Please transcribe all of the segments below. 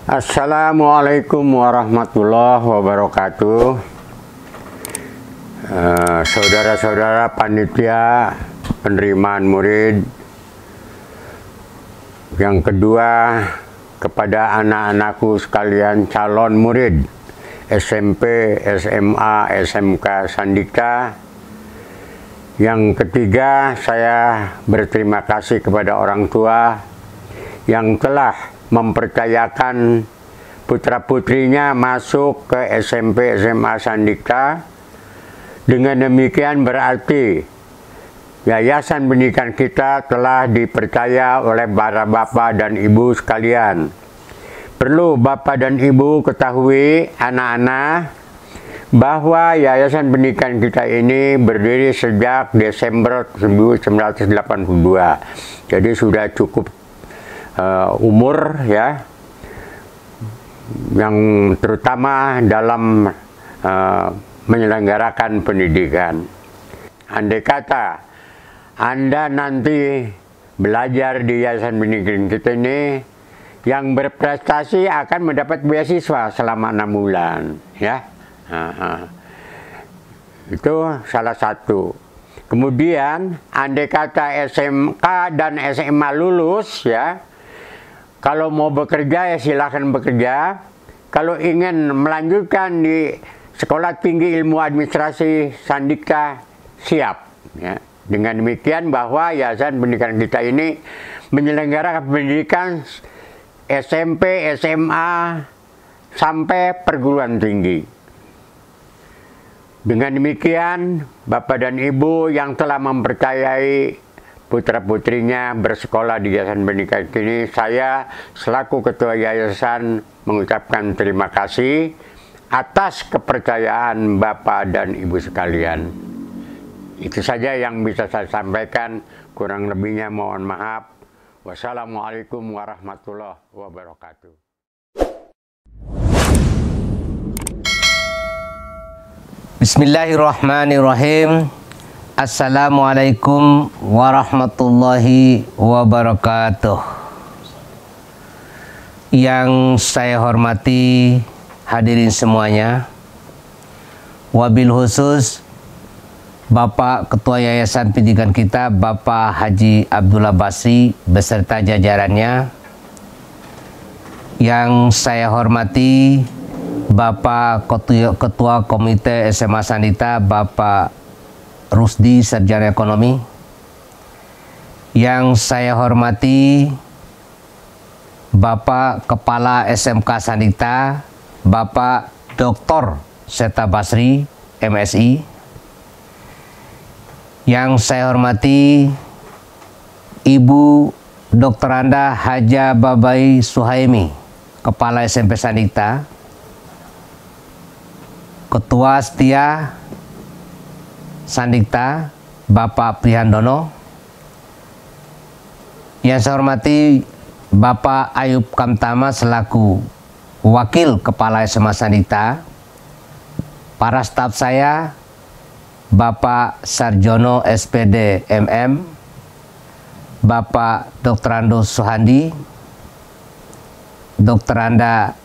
Assalamualaikum warahmatullahi wabarakatuh. Saudara-saudara panitia penerimaan murid. Yang kedua, kepada anak-anakku sekalian calon murid SMP, SMA, SMK Sandika. Yang ketiga, saya berterima kasih kepada orang tua yang telah mempercayakan putra-putrinya masuk ke SMP SMA Sandika. Dengan demikian berarti Yayasan Pendidikan kita telah dipercaya oleh para bapak dan ibu sekalian. Perlu bapak dan ibu ketahui anak-anak bahwa Yayasan Pendidikan kita ini berdiri sejak Desember 1982. Jadi sudah cukup umur ya, yang terutama dalam menyelenggarakan pendidikan. Andai kata Anda nanti belajar di Yayasan Pendidikan kita ini, yang berprestasi akan mendapat beasiswa selama 6 bulan ya. Itu salah satu. Kemudian andai kata SMK dan SMA lulus ya, kalau mau bekerja ya silahkan bekerja. Kalau ingin melanjutkan di Sekolah Tinggi Ilmu Administrasi Sandika, siap. Ya. Dengan demikian bahwa Yayasan Pendidikan kita ini menyelenggarakan pendidikan SMP, SMA, sampai perguruan tinggi. Dengan demikian, Bapak dan Ibu yang telah mempercayai putra-putrinya bersekolah di Yayasan Pendidikan ini, saya selaku Ketua Yayasan mengucapkan terima kasih atas kepercayaan Bapak dan Ibu sekalian. Itu saja yang bisa saya sampaikan, kurang lebihnya mohon maaf. Wassalamualaikum warahmatullahi wabarakatuh. Bismillahirrahmanirrahim. Assalamualaikum warahmatullahi wabarakatuh. Yang saya hormati hadirin semuanya, wabil khusus Bapak Ketua Yayasan Pendidikan kita, Bapak Haji Abdullah Basri beserta jajarannya. Yang saya hormati Bapak Ketua Komite SMA Sandika, Bapak Rusdi Sarjana Ekonomi. Yang saya hormati Bapak Kepala SMK Sandika, Bapak Dr. Seta Basri, MSI. Yang saya hormati Ibu Dr. Anda Haja Babai Suhaimi, Kepala SMP Sandika. Ketua Setia Sandika, Bapak Prihandono. Yang saya hormati Bapak Ayub Kamtama selaku Wakil Kepala SMA Sandika. Para staf saya, Bapak Sarjono SPD MM, Bapak Dr. Ando Suhandi, Dr. Anda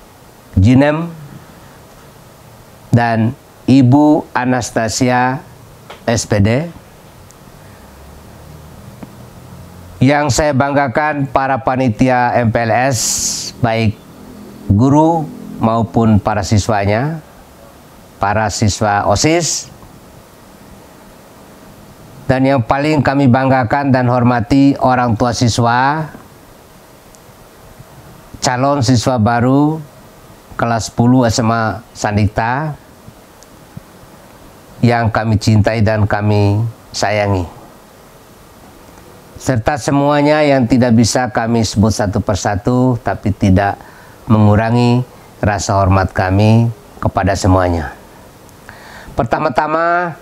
Jinem, dan Ibu Anastasia SPD. Yang saya banggakan para panitia MPLS, baik guru maupun para siswanya, para siswa OSIS, dan yang paling kami banggakan dan hormati orang tua siswa, calon siswa baru kelas 10 SMA Sandika yang kami cintai dan kami sayangi, serta semuanya yang tidak bisa kami sebut satu persatu, tapi tidak mengurangi rasa hormat kami kepada semuanya. Pertama-tama,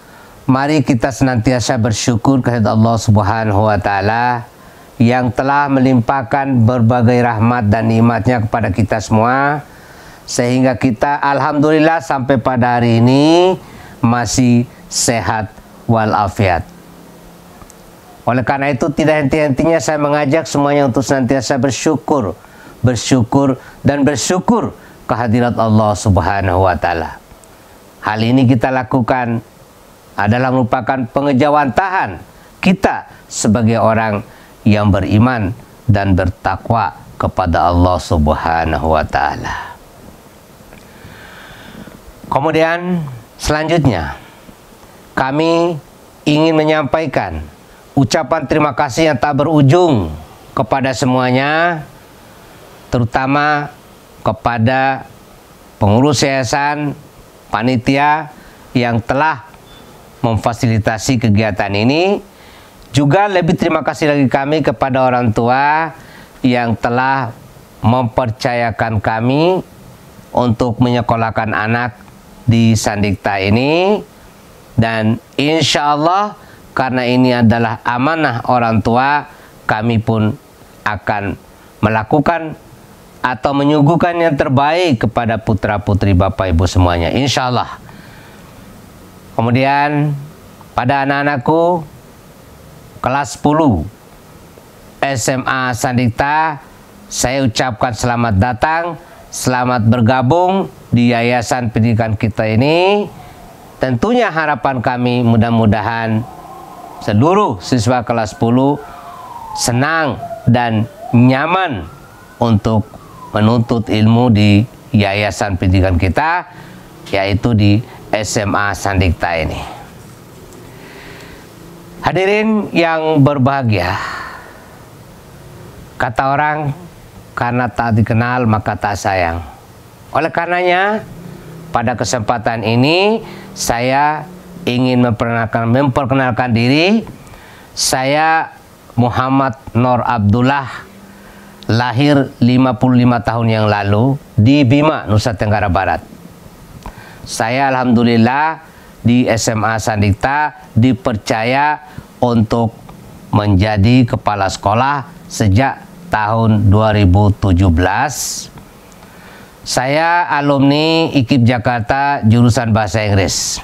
mari kita senantiasa bersyukur kepada Allah Subhanahu wa Ta'ala yang telah melimpahkan berbagai rahmat dan nikmatnya kepada kita semua, sehingga kita alhamdulillah sampai pada hari ini masih sehat walafiat. Oleh karena itu tidak henti-hentinya saya mengajak semuanya untuk senantiasa bersyukur bersyukur dan bersyukur kehadirat Allah Subhanahu wa taala. Hal ini kita lakukan adalah merupakan pengejawantahan kita sebagai orang yang beriman dan bertakwa kepada Allah Subhanahu wa taala. Kemudian selanjutnya kami ingin menyampaikan ucapan terima kasih yang tak berujung kepada semuanya, terutama kepada pengurus yayasan, panitia yang telah memfasilitasi kegiatan ini. Juga lebih terima kasih lagi kami kepada orang tua yang telah mempercayakan kami untuk menyekolahkan anak di Sandikta ini. Dan insya Allah karena ini adalah amanah orang tua, kami pun akan melakukan atau menyuguhkan yang terbaik kepada putra-putri Bapak Ibu semuanya, insya Allah. Kemudian pada anak-anakku kelas 10 SMA Sandikta, saya ucapkan selamat datang, selamat bergabung di yayasan pendidikan kita ini. Tentunya harapan kami mudah-mudahan seluruh siswa kelas 10 senang dan nyaman untuk menuntut ilmu di yayasan pendidikan kita, yaitu di SMA Sandikta ini. Hadirin yang berbahagia, kata orang, karena tak dikenal maka tak sayang. Oleh karenanya, pada kesempatan ini saya ingin memperkenalkan diri. Saya Muhammad Nur Abdullah, lahir 55 tahun yang lalu di Bima, Nusa Tenggara Barat. Saya alhamdulillah di SMA Sandikta dipercaya untuk menjadi kepala sekolah sejak tahun 2017. Saya alumni IKIP Jakarta jurusan Bahasa Inggris.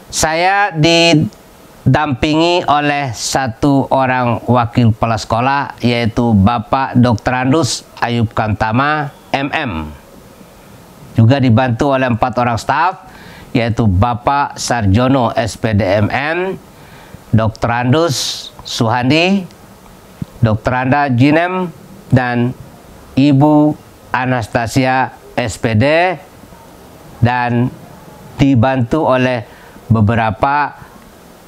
Saya didampingi oleh satu orang wakil kepala sekolah, yaitu Bapak Dr. Andus Ayub Kantama, MM. Juga dibantu oleh 4 orang staf, yaitu Bapak Sarjono SPD MM, Dr. Andus Suhandi, Dr. Anda Jinem, dan Ibu Anastasia SPD, dan dibantu oleh beberapa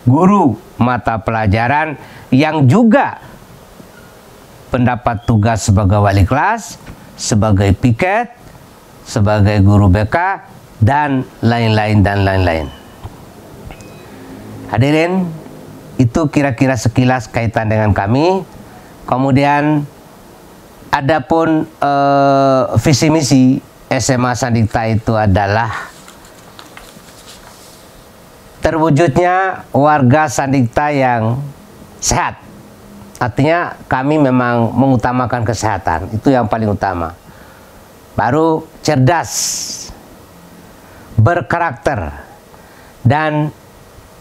guru mata pelajaran yang juga pendapat tugas sebagai wali kelas, sebagai piket, sebagai guru BK, dan lain-lain. Hadirin, itu kira-kira sekilas kaitan dengan kami. Kemudian adapun visi misi SMA Sandikta itu adalah terwujudnya warga Sandikta yang sehat. Artinya kami memang mengutamakan kesehatan, itu yang paling utama. Baru cerdas, berkarakter, dan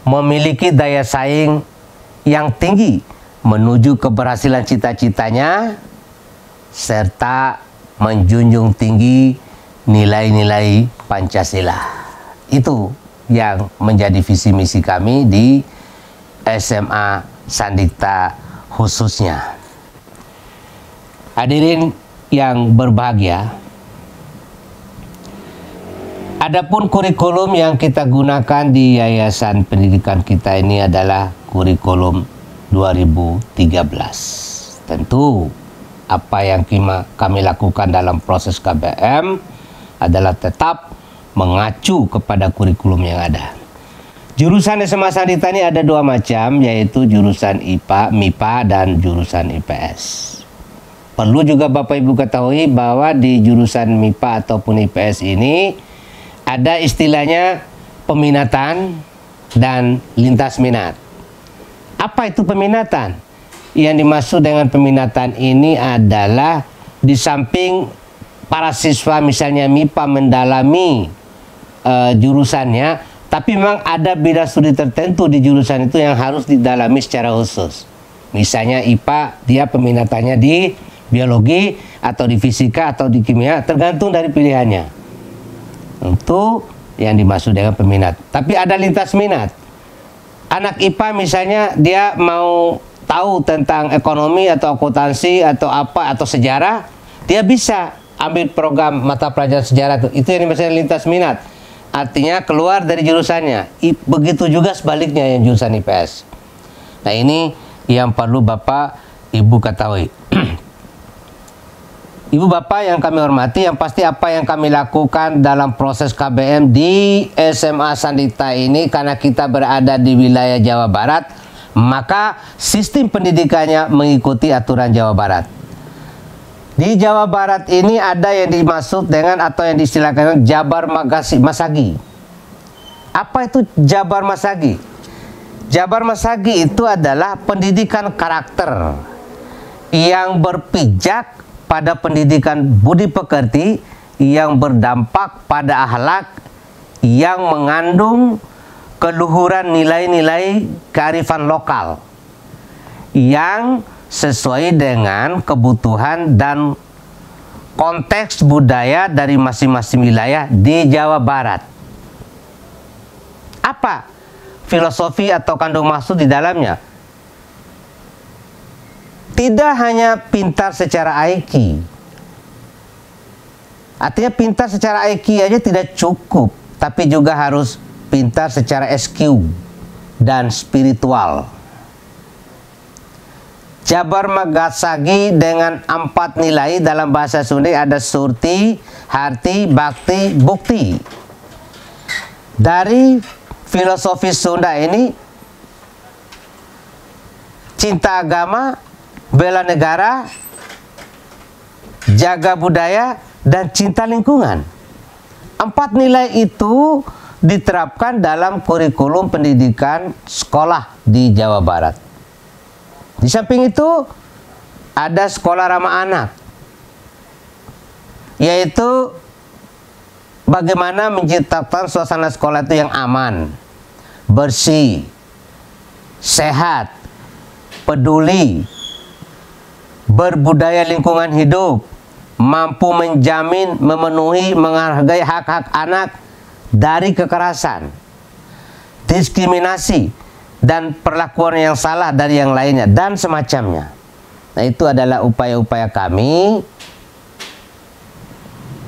memiliki daya saing yang tinggi menuju keberhasilan cita-citanya, serta menjunjung tinggi nilai-nilai Pancasila. Itu yang menjadi visi misi kami di SMA Sandikta khususnya. Hadirin yang berbahagia, adapun kurikulum yang kita gunakan di yayasan pendidikan kita ini adalah kurikulum 2013. Tentu apa yang kami lakukan dalam proses KBM adalah tetap mengacu kepada kurikulum yang ada. Jurusan SMA Sandikta ini ada 2 macam, yaitu jurusan IPA, MIPA, dan jurusan IPS. Perlu juga Bapak Ibu ketahui bahwa di jurusan MIPA ataupun IPS ini ada istilahnya peminatan dan lintas minat. Apa itu peminatan? Yang dimaksud dengan peminatan ini adalah di samping para siswa misalnya MIPA mendalami jurusannya, tapi memang ada bidang studi tertentu di jurusan itu yang harus didalami secara khusus. Misalnya IPA, dia peminatannya di biologi atau di fisika atau di kimia, tergantung dari pilihannya. Itu yang dimaksud dengan peminat. Tapi ada lintas minat. Anak IPA misalnya dia mau tahu tentang ekonomi atau akuntansi atau apa atau sejarah, dia bisa ambil program mata pelajaran sejarah itu yang dimaksud lintas minat. Artinya keluar dari jurusannya. Begitu juga sebaliknya yang jurusan IPS. Nah, ini yang perlu Bapak Ibu ketahui. Ibu Bapak yang kami hormati, yang pasti apa yang kami lakukan dalam proses KBM di SMA Sandikta ini, karena kita berada di wilayah Jawa Barat, maka sistem pendidikannya mengikuti aturan Jawa Barat. Di Jawa Barat ini ada yang dimaksud dengan atau yang diistilahkan Jabar Masagi. Apa itu Jabar Masagi? Jabar Masagi itu adalah pendidikan karakter yang berpijak pada pendidikan budi pekerti, yang berdampak pada akhlak, yang mengandung keluhuran nilai-nilai kearifan lokal yang sesuai dengan kebutuhan dan konteks budaya dari masing-masing wilayah di Jawa Barat. Apa filosofi atau kandung maksud di dalamnya? Tidak hanya pintar secara IQ. Artinya pintar secara IQ aja tidak cukup, tapi juga harus pintar secara SQ dan spiritual. Jabar Masagi dengan 4 nilai dalam bahasa Sunda ada surti, harti, bakti, bukti. Dari filosofi Sunda ini, cinta agama, bela negara, jaga budaya, dan cinta lingkungan. 4 nilai itu diterapkan dalam kurikulum pendidikan sekolah di Jawa Barat. Di samping itu ada sekolah ramah anak, yaitu bagaimana menciptakan suasana sekolah itu yang aman, bersih, sehat, peduli, berbudaya lingkungan hidup, mampu menjamin, memenuhi, menghargai hak-hak anak dari kekerasan, diskriminasi, dan perlakuan yang salah dari yang lainnya, dan semacamnya. Nah, itu adalah upaya-upaya kami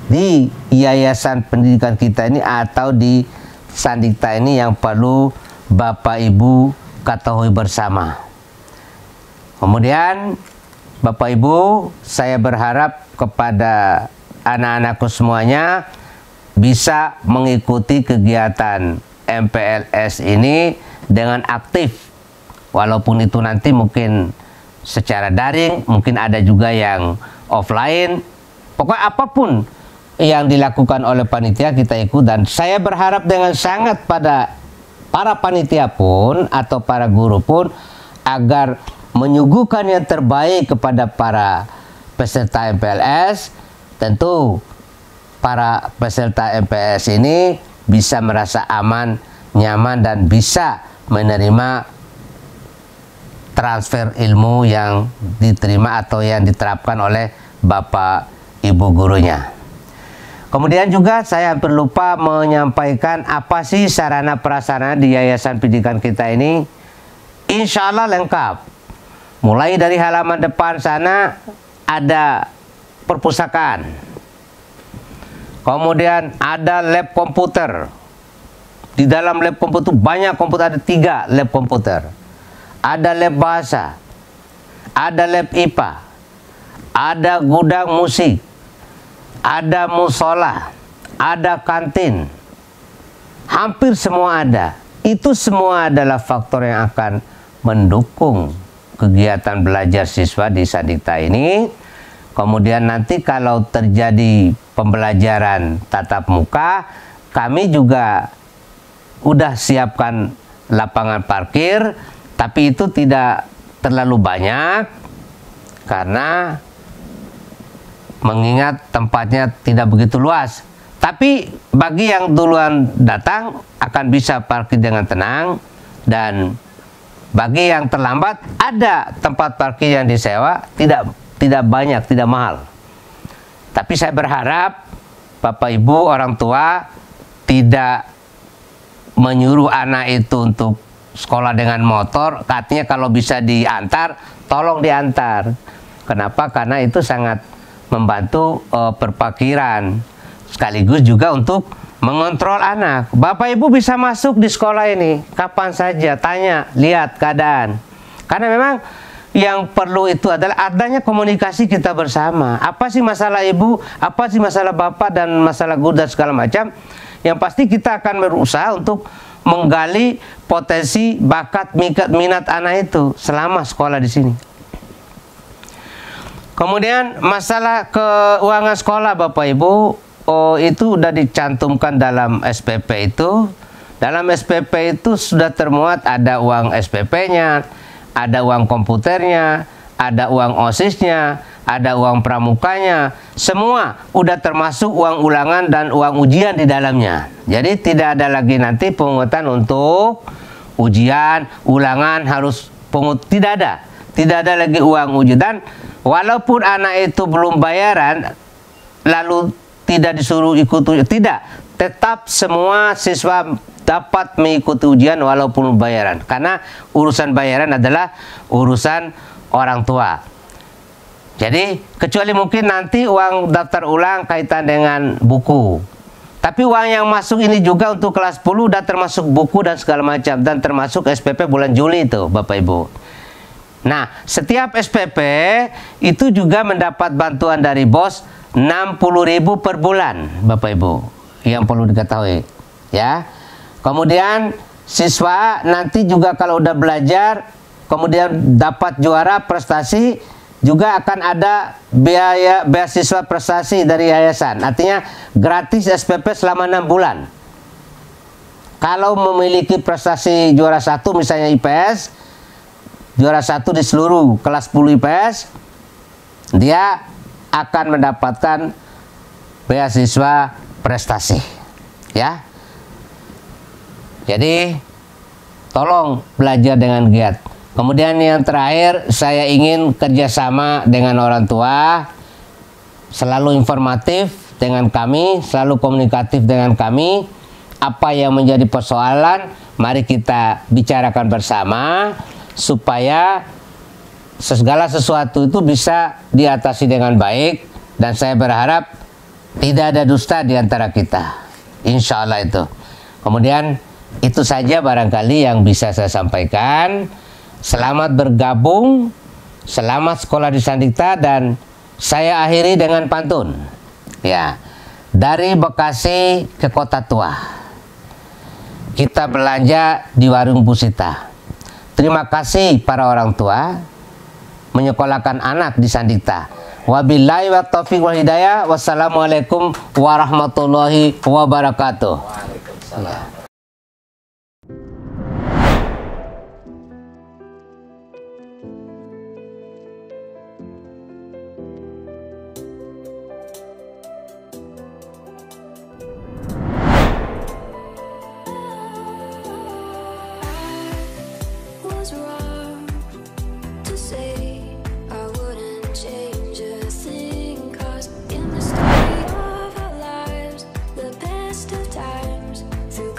di yayasan pendidikan kita ini atau di Sandikta ini yang perlu Bapak Ibu ketahui bersama. Kemudian Bapak Ibu, saya berharap kepada anak-anakku semuanya bisa mengikuti kegiatan MPLS ini dengan aktif. Walaupun itu nanti mungkin secara daring, mungkin ada juga yang offline. Pokoknya apapun yang dilakukan oleh panitia kita ikut, dan saya berharap dengan sangat pada para panitia pun atau para guru pun agar menyuguhkan yang terbaik kepada para peserta MPLS. Tentu para peserta MPLS ini bisa merasa aman, nyaman, dan bisa menerima transfer ilmu yang diterima atau yang diterapkan oleh Bapak Ibu gurunya. Kemudian juga saya hampir lupa menyampaikan apa sih sarana prasarana di yayasan pendidikan kita ini. Insya Allah lengkap. Mulai dari halaman depan sana ada perpustakaan. Kemudian ada lab komputer. Di dalam lab komputer banyak komputer, ada 3 lab komputer. Ada lab bahasa, ada lab IPA, ada gudang musik, ada musola, ada kantin. Hampir semua ada. Itu semua adalah faktor yang akan mendukung kegiatan belajar siswa di Sandikta ini. Kemudian nanti kalau terjadi pembelajaran tatap muka, kami juga udah siapkan lapangan parkir, tapi itu tidak terlalu banyak karena mengingat tempatnya tidak begitu luas. Tapi bagi yang duluan datang akan bisa parkir dengan tenang, dan bagi yang terlambat ada tempat parkir yang disewa, tidak tidak banyak, tidak mahal. Tapi saya berharap Bapak Ibu orang tua tidak menyuruh anak itu untuk sekolah dengan motor. Katanya kalau bisa diantar, tolong diantar. Kenapa? Karena itu sangat membantu perparkiran, sekaligus juga untuk mengontrol anak. Bapak Ibu bisa masuk di sekolah ini kapan saja, tanya, lihat keadaan. Karena memang yang perlu itu adalah adanya komunikasi kita bersama. Apa sih masalah ibu, apa sih masalah bapak, dan masalah guru dan segala macam. Yang pasti kita akan berusaha untuk menggali potensi, bakat, minat anak itu selama sekolah di sini. Kemudian masalah keuangan sekolah Bapak Ibu, itu sudah dicantumkan dalam SPP itu. Dalam SPP itu sudah termuat ada uang SPP-nya, ada uang komputernya, ada uang OSIS-nya, ada uang pramukanya. Semua udah termasuk uang ulangan dan uang ujian di dalamnya. Jadi tidak ada lagi nanti pungutan untuk ujian, ulangan harus pungut, tidak ada. Tidak ada lagi uang ujian. Dan walaupun anak itu belum bayaran, lalu tidak disuruh ikut ujian, tidak. Tetap semua siswa dapat mengikuti ujian walaupun bayaran. Karena urusan bayaran adalah urusan orang tua. Jadi kecuali mungkin nanti uang daftar ulang kaitan dengan buku. Tapi uang yang masuk ini juga untuk kelas 10 dan termasuk buku dan segala macam. Dan termasuk SPP bulan Juli itu Bapak Ibu. Nah, setiap SPP itu juga mendapat bantuan dari BOS 60.000 per bulan Bapak Ibu. Yang perlu diketahui ya. Kemudian siswa nanti juga kalau udah belajar kemudian dapat juara prestasi, juga akan ada biaya beasiswa prestasi dari yayasan. Artinya gratis SPP selama 6 bulan. Kalau memiliki prestasi juara 1 misalnya IPS, juara 1 di seluruh kelas 10 IPS, dia akan mendapatkan beasiswa prestasi ya. Jadi tolong belajar dengan giat. Kemudian yang terakhir, saya ingin kerjasama dengan orang tua, selalu informatif dengan kami, selalu komunikatif dengan kami. Apa yang menjadi persoalan, mari kita bicarakan bersama supaya segala sesuatu itu bisa diatasi dengan baik. Dan saya berharap tidak ada dusta di antara kita, insya Allah itu. Kemudian itu saja barangkali yang bisa saya sampaikan. Selamat bergabung, selamat sekolah di Sandikta, dan saya akhiri dengan pantun. Ya, dari Bekasi ke Kota Tua, kita belanja di warung Busita. Terima kasih para orang tua menyekolahkan anak di Sandikta. Wabillahi wa taufiq wal hidayah. Wassalamualaikum warahmatullahi wabarakatuh. Waalaikumsalam. Through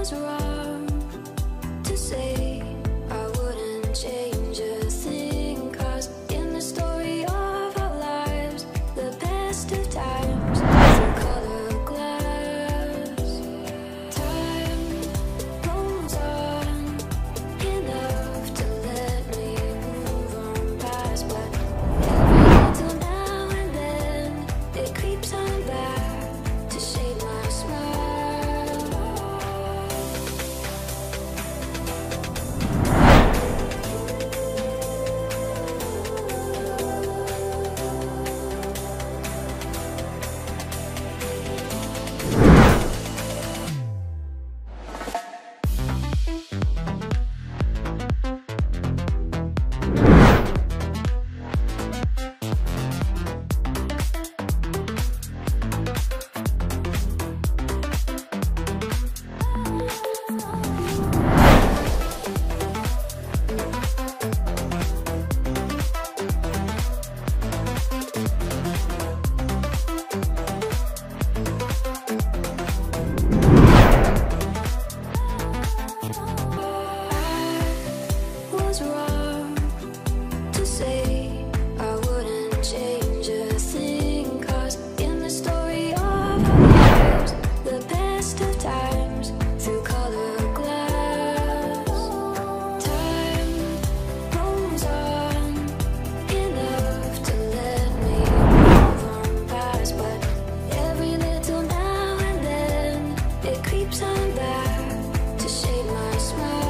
was wrong to say I wouldn't change a thing, 'cause in the story of our lives, the best of times through colored glass, time rolls on enough to let me move on past, but every little now and then it creeps on back to shade my smile. Was wrong to say I wouldn't change a thing, 'cause in the story of our lives, the best of times through colored glass, time rolls on enough to let me move on past, but every little now and then it creeps on back to shade my smile.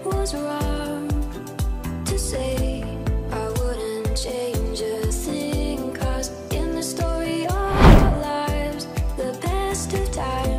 Was wrong to say I wouldn't change a thing, 'cause in the story of our lives, the best of times